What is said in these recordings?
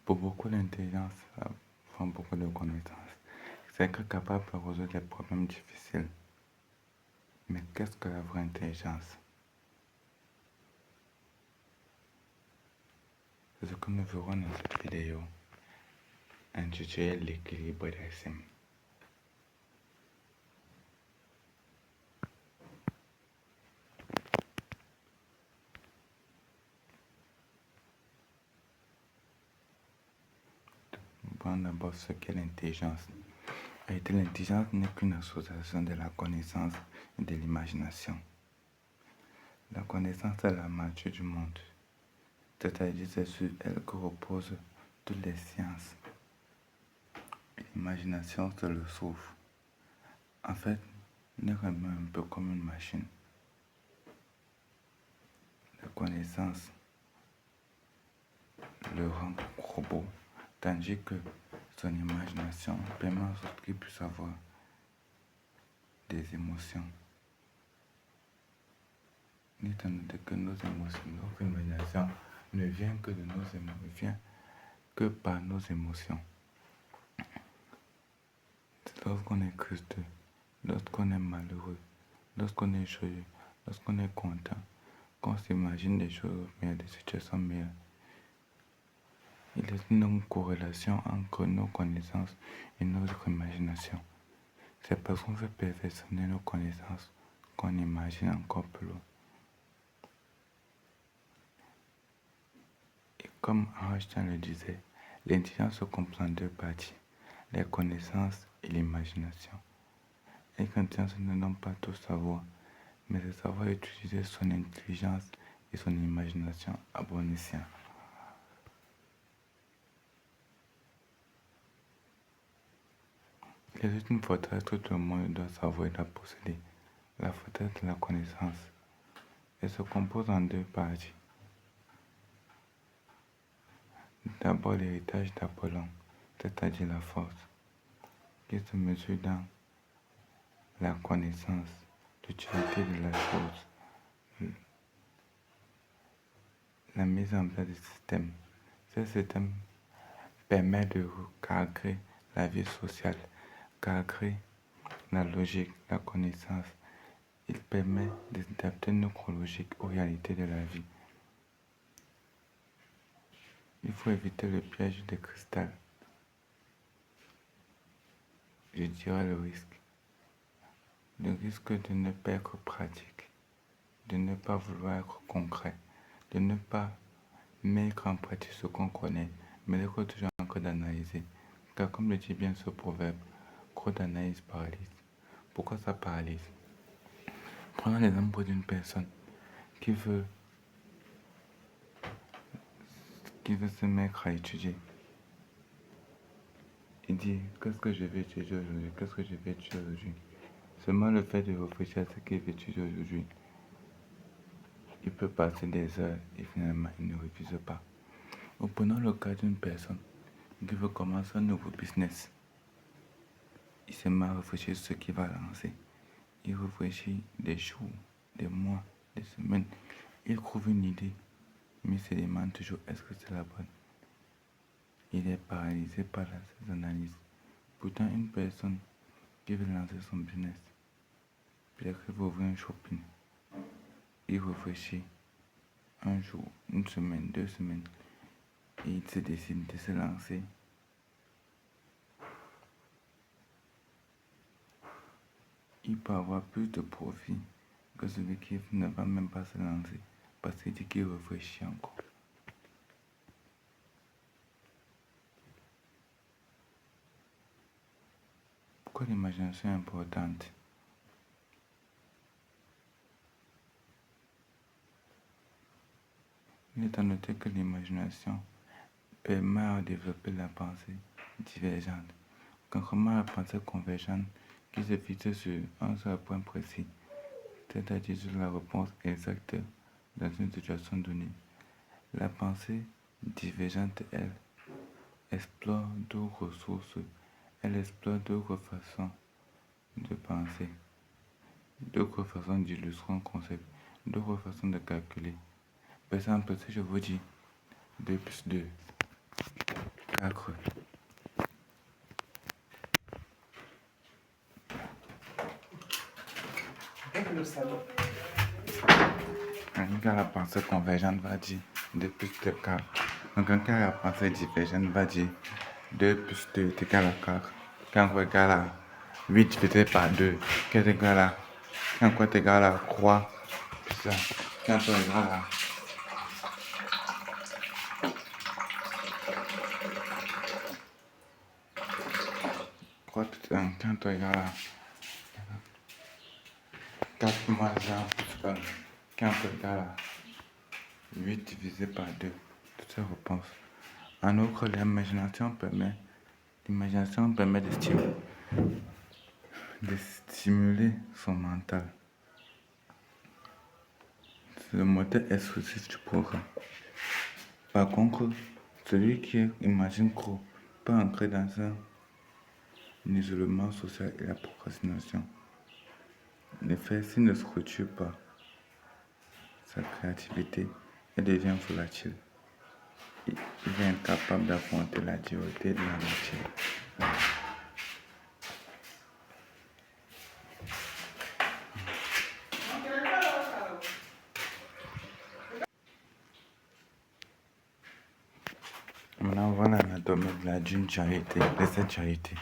Pour beaucoup, l'intelligence prend beaucoup de connaissances. C'est être capable de résoudre des problèmes difficiles. Mais qu'est-ce que la vraie intelligence? C'est ce que nous verrons dans cette vidéo intitulée l'équilibre des cimes. Voyons d'abord ce qu'est l'intelligence. En réalité, l'intelligence n'est qu'une association de la connaissance et de l'imagination. La connaissance est la mature du monde, c'est-à-dire c'est sur elle que reposent toutes les sciences. Et l'imagination, c'est le souffle. En fait, l'être humain est un peu comme une machine. La connaissance le rend robot, tandis que son imagination permet en sorte qu'il puisse avoir des émotions. Il est noté que nos émotions, notre imagination ne vient que de nos émotions, ne vient que par nos émotions. C'est lorsqu'on est triste, lorsqu'on est malheureux, lorsqu'on est joyeux, lorsqu'on est content, qu'on s'imagine des choses meilleures, des situations meilleures. Il y a une corrélation entre nos connaissances et notre imagination. C'est parce qu'on veut perfectionner nos connaissances qu'on imagine encore plus loin. Et comme Einstein le disait, l'intelligence se comprend en deux parties, les connaissances et l'imagination. Et l'intelligence ne donne pas tout savoir, mais c'est savoir utiliser son intelligence et son imagination à bon escient. Il existe une forteresse que tout le monde doit savoir et doit posséder, la forteresse de la connaissance. Elle se compose en deux parties. D'abord l'héritage d'Apollon, c'est-à-dire la force, qui se mesure dans la connaissance, l'utilité de la chose, la mise en place du système. Ce système permet de cadrer la vie sociale, cadrer la logique, la connaissance. Il permet d'adapter notre logique aux réalités de la vie. Il faut éviter le piège de cristal. Je dirais le risque. Le risque de ne pas être pratique, de ne pas vouloir être concret, de ne pas mettre en pratique ce qu'on connaît, mais d'être toujours en train d'analyser. Car comme le dit bien ce proverbe, trop d'analyse paralyse. Pourquoi ça paralyse? Prenons l'exemple d'une personne qui veut se mettre à étudier. Il dit, qu'est-ce que je vais étudier aujourd'hui? Qu'est-ce que je vais étudier aujourd'hui? Seulement le fait de réfléchir à ce qu'il va étudier aujourd'hui, il peut passer des heures et finalement il ne révise pas. Ou prenons le cas d'une personne qui veut commencer un nouveau business. Il se met à réfléchir sur ce qu'il va lancer. Il réfléchit des jours, des mois, des semaines. Il trouve une idée, mais il se demande toujours est-ce que c'est la bonne. Il est paralysé par ses analyses. Pourtant, une personne qui veut lancer son business, peut-être qu'il veut ouvrir un shopping. Il réfléchit un jour, une semaine, 2 semaines, et il se décide de se lancer. Il peut avoir plus de profit que celui qui ne va même pas se lancer parce qu'il dit qu'il réfléchit encore. Pourquoi l'imagination est importante? Il est à noter que l'imagination permet de développer la pensée divergente, contrairement à la pensée convergente qui se fixe sur un seul point précis, c'est-à-dire sur la réponse exacte dans une situation donnée. La pensée divergente, elle, explore d'autres ressources, elle explore d'autres façons de penser, d'autres façons d'illustrer un concept, d'autres façons de calculer. Par exemple, si je vous dis 2 plus 2, 4. Un cas à pensée convergente va dire 2 plus 2 4. Donc un cas à pensée divergente va dire 2 plus 2 est égal à 4. Quand est égal à 8 divisé par 2, qui est égal à quand est égal à 3, ça. Quand est égal à 3 plus 1, quand est égal à 4 moins 1 plus 1, quand est égal à 8 divisé par 2. Toutes ces réponses. En outre, l'imagination permet de stimuler son mental. C'est le moteur exclusif du programme. Par contre, celui qui imagine trop peut entrer dans un isolement social et la procrastination. En effet, s'il ne structure pas sa créativité, elle devient volatile. Il est incapable d'affronter la dureté de la matière. Maintenant, voilà l'anatomie de la d'une charité, de cette charité.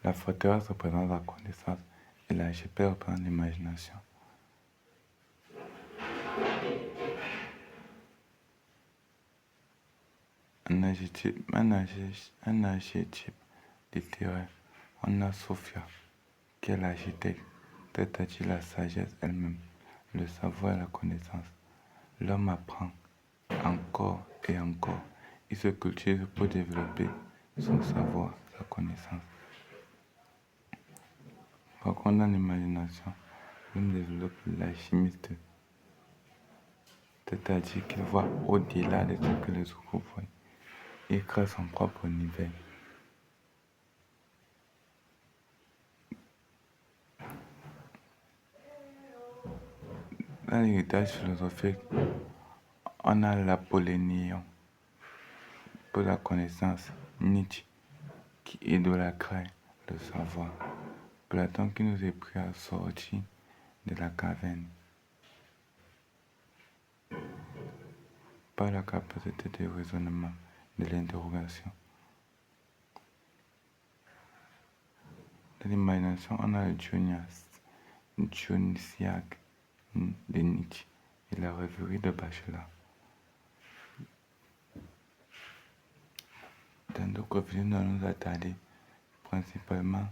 La forteresse représente la connaissance et la chapelle représente l'imagination. Un adjectif littéraire, on a Sophia, qui est l'architecte, c'est-à-dire la sagesse elle-même, le savoir et la connaissance. L'homme apprend encore et encore. Il se cultive pour développer son savoir, sa connaissance. Par contre, dans l'imagination, l'homme développe l'alchimiste, c'est-à-dire qu'il voit au-delà de ce que les autres voient. Il crée son propre univers. Dans l'héritage philosophique, on a l'Apollénion pour la connaissance, Nietzsche qui idolâtrait le savoir, Platon qui nous est pris à sortir de la caverne par la capacité de raisonnement, de l'interrogation. Dans l'imagination, on a le dionysiaque de Nietzsche et la rêverie de Bachelard. Dans d'autres vidéos, nous allons nous attarder principalement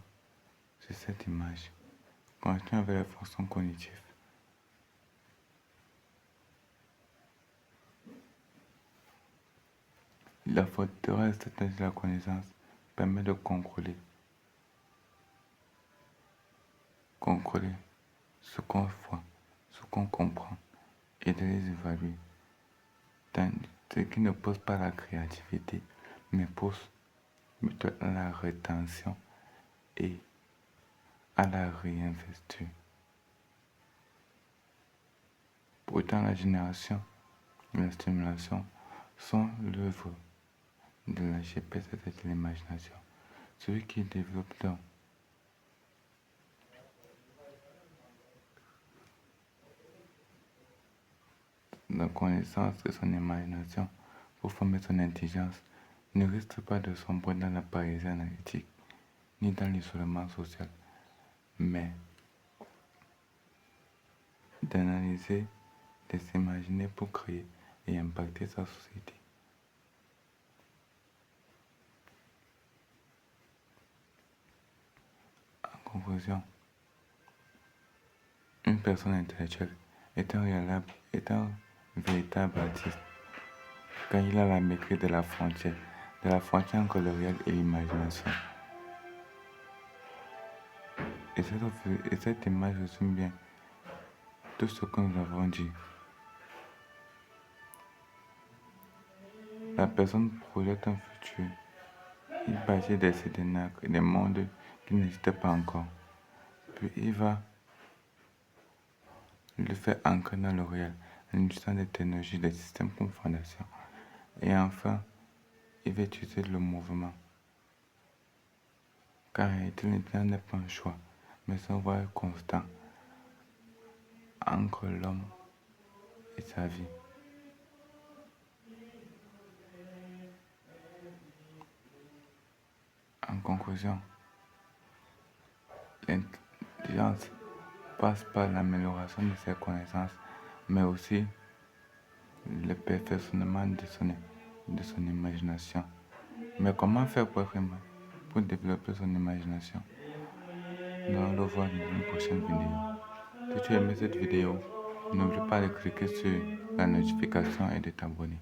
sur cette image, continuons avec les fonctions cognitives. La forteresse, c'est-à-dire la connaissance, permet de contrôler ce qu'on voit, ce qu'on comprend et de les évaluer. Ce qui ne pose pas la créativité, mais pose plutôt à la rétention et à la réinvesture. Pourtant, la génération et la stimulation sont l'œuvre de la GPS, c'est-à-dire l'imagination. Celui qui développe donc la connaissance et son imagination pour former son intelligence ne risque pas de sombrer dans la paralysie analytique ni dans l'isolement social, mais d'analyser, de s'imaginer pour créer et impacter sa société. En conclusion, une personne intellectuelle est un véritable artiste quand il a la maîtrise de la frontière entre le réel et l'imagination. Et cette image résume bien tout ce que nous avons dit. La personne projette un futur. Il partit des scénarios et des mondes qui n'existaient pas encore. Puis il va le faire ancrer dans le réel en utilisant des technologies, des systèmes comme fondation. Et enfin, il va utiliser le mouvement. Car en réalité, l'intelligence n'est pas un choix, mais c'est un voyage constant entre l'homme et sa vie. En conclusion, l'intelligence passe par l'amélioration de ses connaissances, mais aussi le perfectionnement de son imagination. Mais comment faire pour développer son imagination? Nous allons le voir dans une prochaine vidéo. Si tu as aimé cette vidéo, n'oublie pas de cliquer sur la notification et de t'abonner.